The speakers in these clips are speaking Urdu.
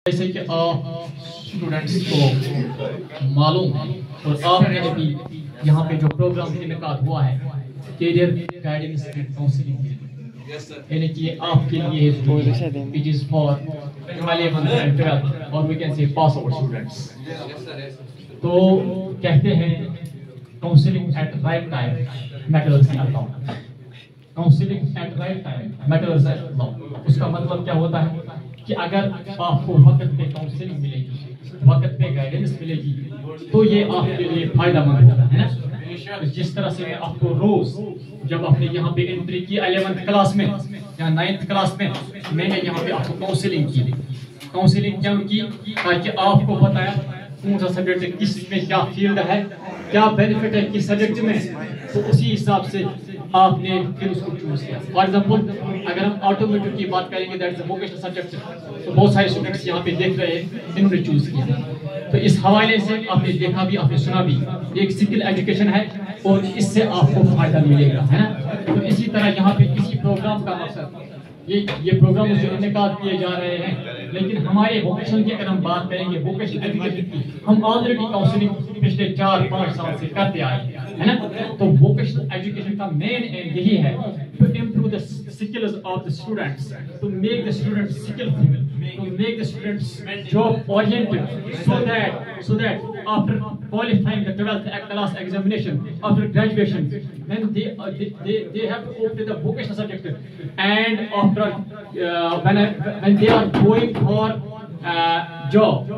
جیسے کہ آپ اسٹوڈنٹس کو معلوم ہے اور آپ نے ابھی یہاں پہ جو پروگرام انعقاد ہوا ہے کیریئر گائیڈنس اینڈ کاؤنسلنگ یعنی کہ آپ کے لیے it is for 11th and 12th اور we can say pass out students. تو کہتے ہیں counselling at right time matters in law. Counselling at right time matters in law. اس کا مطلب کیا ہوتا ہے کہ اگر آپ کو وقت پہ کاؤنسلنگ ملے گی, وقت پہ گائیڈنس ملے گی تو یہ آپ کے لیے فائدہ مند ہوگا, ہے نا. جس طرح سے میں آپ کو روز جب آپ نے یہاں پہ انٹری کی 11th کلاس میں یا 9th کلاس میں نے یہاں پہ آپ کو کاؤنسلنگ کی. کاؤنسلنگ کیوں کی؟ تاکہ آپ کو بتایا کون سا سبجیکٹ کس میں کیا فیلڈ ہے, کیا بینیفٹ ہے کس سبجیکٹ میں, تو اسی حساب سے آپ نے پھر اس کو چوز کیا. فار ایگزامپل اگر ہم آٹومیٹک کی بات کریں گے that is a vocational subject, تو بہت سارے اسٹوڈنٹس یہاں پہ دیکھ رہے ہیں انہوں نے چوز کیا. تو اس حوالے سے آپ نے دیکھا بھی آپ نے سنا بھی ایک سکل ایجوکیشن ہے اور اس سے آپ کو فائدہ ملے گا, ہے نا. تو اسی طرح یہاں پہ کسی پروگرام کا مقصد یہ پروگرام جو انعقاد کیے جا رہے ہیں, لیکن ہمارے ووکیشنل کی اگر ہم بات کریں گے ووکیشنل ایجوکیشن کی, ہم آلریڈی کاؤنسلنگ پچھلے 4-5 سال سے کرتے آئے ہیں, ہے نا. تو ووکیشنل ایجوکیشن کا مین ایم یہی ہے to improve the skills of the students, to make the students skillful, to make the students job oriented, so that after qualifying the 12th class examination, after graduation, then they have to opt the vocational subject, and after when they are going for job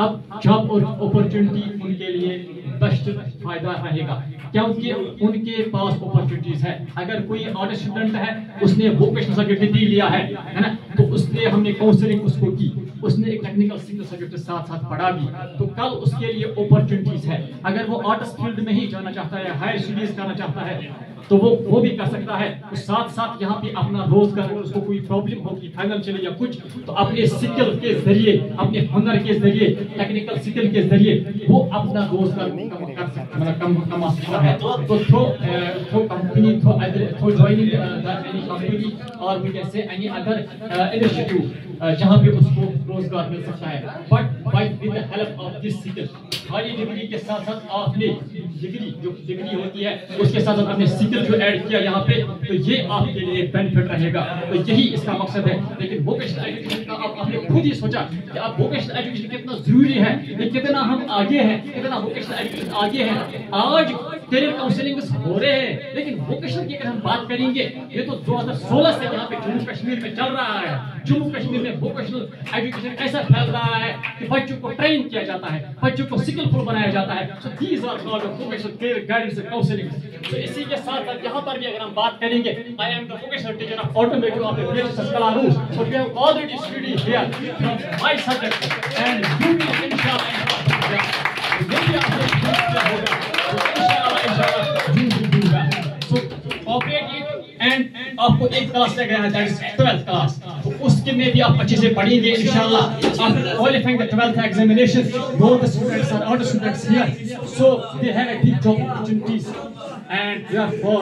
اب جاب اور اپرچونٹی ان کے لیے بیسٹ فائدہ رہے گا کیونکہ ان کے پاس اپرچونٹیز ہے. اگر کوئی آرٹ اسٹوڈنٹ ہے اس نے ووکیشنل سبجیکٹ بھی لیا ہے نا, تو اس نے ہم نے کاؤنسلنگ اس کو کی, اس نے ایک ٹیکنیکل سکل سبجیکٹ ساتھ ساتھ پڑھا بھی, تو کل اس کے لیے اپرچونٹیز ہے. اگر وہ آرٹس فیلڈ میں ہی جانا چاہتا ہے, ہائر اسٹڈیز کرنا چاہتا ہے, تو وہ بھی کر سکتا ہے. ساتھ ساتھ یہاں پہ اپنا روزگار, اس کو کوئی پرابلم ہوگی فائنینشیل یا کچھ, تو اپنے سکل کے ذریعے, اپنے ہنر کے ذریعے, ٹیکنیکل سکل کے ذریعے وہ اپنا روزگار کر سکتا ہے, کما سکتا ہے. تو through company, through joining any company اور we can say any other initiative جہاں پہ اس کو روزگار مل سکتا ہے. But by with the help of this skill, خالی ڈگری کے ساتھ ساتھ آپ نے ڈگری ہوتی ہے اس کے ساتھ ساتھ آپ نے سکل جو ایڈ کیا یہاں پہ, تو یہ آپ کے لیے بینیفٹ رہے گا. تو یہی اس کا مقصد ہے. لیکن ووکیشنل ایجوکیشن کا آپ نے خود ہی سوچا کہ آپ ووکیشنل ایجوکیشن کتنا ضروری ہے, کتنا ہم آگے ہیں, کتنا ووکیشنل ایجوکیشن آگے ہے. آج کیریئر کاؤنسلنگ ہو رہے ہیں, لیکن ووکیشنل کی اگر ہم بات کریں گے, یہ تو 2016 سے یہاں پہ جموں کشمیر میں چل رہا ہے. جموں کشمیر میں ووکیشنل ایجوکیشن ایسا پھیل رہا ہے کہ بچوں کو ٹرین کیا جاتا ہے, بچوں کو سکلفل بنایا جاتا ہے. So these are called vocational career guidance and counselling. تو اسی کے ساتھ ساتھ یہاں پر بھی اگر ہم بات کریں گے, I am the vocational teacher of automotive of the British Belarus. So we have already studied here from my subject, and you will inshallah and آپ کو ایک کلاس لگ رہا ہے دیٹ از 12th کلاس, تو اس کے میں بھی آپ اچھے سے پڑھیں گے انشاءاللہ. After qualifying the 12th examination, both the students are art students here, so they have a big job opportunities. And we are for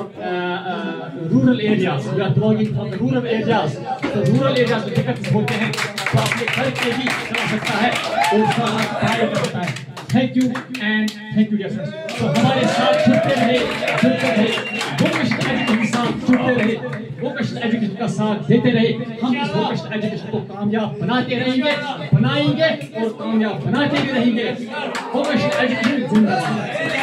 rural areas, we are belonging from the rural areas. So rural areas میں دقت ہوتے ہیں, تو اپنے گھر کے بھی چلا سکتا ہے اور اس کا پڑھائی کر سکتا ہے. Thank you and thank you dear friends. تو ہمارے ساتھ جڑتے رہے, ووکیشنل ایجوکیشن کے ساتھ جڑتے رہے, ووکیشنل ایجوکیشن کا ساتھ دیتے رہے. ہم اس ووکیشنل ایجوکیشن کو کامیاب بناتے رہیں گے, بنائیں گے اور کامیاب بناتے بھی رہیں گے. ووکیشنل ایجوکیشن زندہ باد.